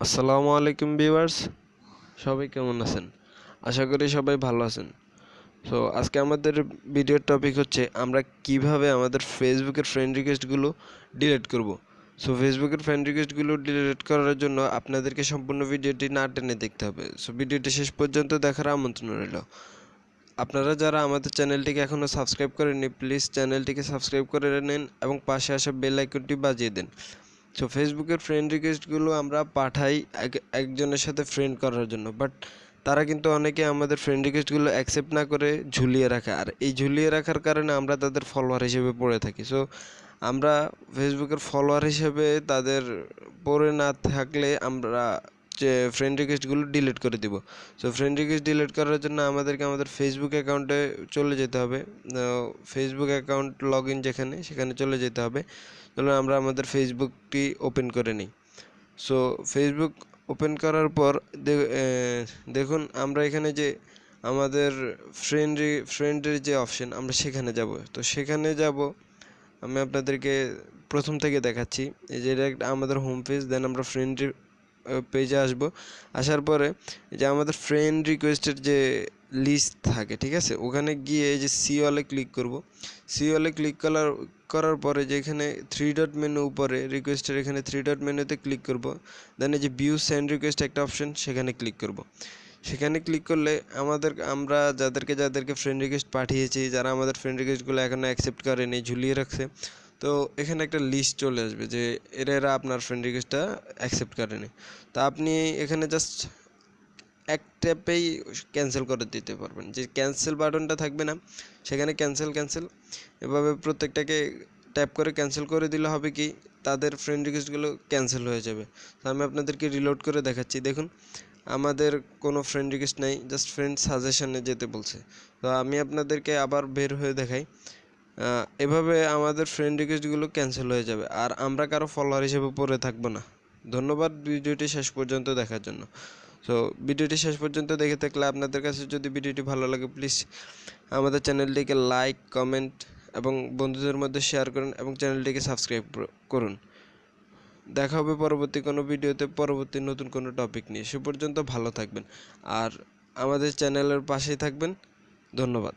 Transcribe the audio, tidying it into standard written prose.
আসসালামু আলাইকুম ভিউয়ার্স, সবাই কেমন আছেন? আশা করি সবাই ভালো আছেন। সো আজকে আমাদের ভিডিওর টপিক হচ্ছে আমরা কিভাবে আমাদের ফেসবুকের ফ্রেন্ড রিকোয়েস্টগুলো ডিলিট করব। সো ফেসবুকের ফ্রেন্ড রিকোয়েস্টগুলো ডিলিট করার জন্য আপনাদেরকে সম্পূর্ণ ভিডিওটি না টেনে দেখতে হবে। সো ভিডিওটি শেষ পর্যন্ত দেখার আমন্ত্রণ রইল। আপনারা যারা আমাদের চ্যানেলটিকে এখনও সাবস্ক্রাইব করেননি, প্লিজ চ্যানেলটিকে সাবস্ক্রাইব করে নিন এবং পাশে আসা বেল আইকনটি বাজিয়ে দিন। সো ফেসবুকের ফ্রেন্ড রিকোয়েস্টগুলো আমরা পাঠাই একজনের সাথে ফ্রেন্ড করার জন্য, বাট তারা কিন্তু অনেকে আমাদের ফ্রেন্ড রিকোয়েস্টগুলো অ্যাকসেপ্ট না করে ঝুলিয়ে রাখে, আর এই ঝুলিয়ে রাখার কারণে আমরা তাদের ফলোয়ার হিসেবে পড়ে থাকি। সো আমরা ফেসবুকের ফলোয়ার হিসেবে তাদের পড়ে না থাকলে আমরা যে ফ্রেন্ড রিকোয়েস্টগুলো ডিলিট করে দিব। সো ফ্রেন্ড রিকোয়েস্ট ডিলিট করার জন্য আমাদেরকে আমাদের ফেসবুক অ্যাকাউন্টে চলে যেতে হবে। ফেসবুক অ্যাকাউন্ট লগ ইন সেখানে চলে যেতে হবে। চলুন আমরা আমাদের ফেসবুকটি ওপেন করে নিই। সো ফেসবুক ওপেন করার পর দেখুন আমরা এখানে যে আমাদের ফ্রেন্ডের যে অপশন আমরা সেখানে যাব। তো সেখানে যাব, আমি আপনাদেরকে প্রথম থেকে দেখাচ্ছি। এই যে এটা আমাদের হোম পেজ, দেন আমরা ফ্রেন্ড পেজে আসব। আসার পরে যে আমাদের ফ্রেন্ড রিকোয়েস্টের যে লিস্ট থাকে, ঠিক আছে, ওখানে গিয়ে এই যে সি অলে ক্লিক করব। সি অলে ক্লিক করার পরে যে এখানে থ্রি ডট মেনু উপরে রিকোয়েস্টের এখানে থ্রি ডট মেনুতে ক্লিক করব। দেন এই যে ভিউ সেন্ড রিকোয়েস্ট একটা অপশন, সেখানে ক্লিক করব। সেখানে ক্লিক করলে আমরা যাদেরকে ফ্রেন্ড রিকোয়েস্ট পাঠিয়েছি, যারা আমাদের ফ্রেন্ড রিকোয়েস্টগুলো এখনও অ্যাকসেপ্ট করেনি, ঝুলিয়ে রাখছে, তো এখানে একটা লিস্ট চলে আসবে যে এরা আপনার ফ্রেন্ড রিকোয়েস্টটা অ্যাকসেপ্ট করেনি। তো আপনি এখানে জাস্ট এক ট্যাপেই ক্যান্সেল করে দিতে পারবেন। যে ক্যান্সেল বাটনটা থাকবে না, সেখানে ক্যান্সেল এভাবে প্রত্যেকটাকে ট্যাপ করে ক্যান্সেল করে দিলে হবে কি, তাদের ফ্রেন্ড রিকোয়েস্টগুলো ক্যান্সেল হয়ে যাবে। তো আমি আপনাদেরকে রিলোড করে দেখাচ্ছি। দেখুন আমাদের কোনো ফ্রেন্ড রিকোয়েস্ট নাই, জাস্ট ফ্রেন্ড সাজেশনে যেতে বলছে। তো আমি আপনাদেরকে আবার বের হয়ে দেখাই। এভাবে আমাদের ফ্রেন্ড রিকোয়েস্টগুলো ক্যান্সেল হয়ে যাবে, আর আমরা কারো ফলোয়ার হিসেবে পড়ে থাকবো না। ধন্যবাদ ভিডিওটি শেষ পর্যন্ত দেখার জন্য। সো ভিডিওটি শেষ পর্যন্ত দেখে থাকলে আপনাদের কাছে যদি ভিডিওটি ভালো লাগে, প্লিজ আমাদের চ্যানেলটিকে লাইক, কমেন্ট এবং বন্ধুদের মধ্যে শেয়ার করুন এবং চ্যানেলটিকে সাবস্ক্রাইব করুন। দেখা হবে পরবর্তী কোনো ভিডিওতে, পরবর্তী নতুন কোনো টপিক নিয়ে। সে পর্যন্ত ভালো থাকবেন আর আমাদের চ্যানেলের পাশেই থাকবেন। ধন্যবাদ।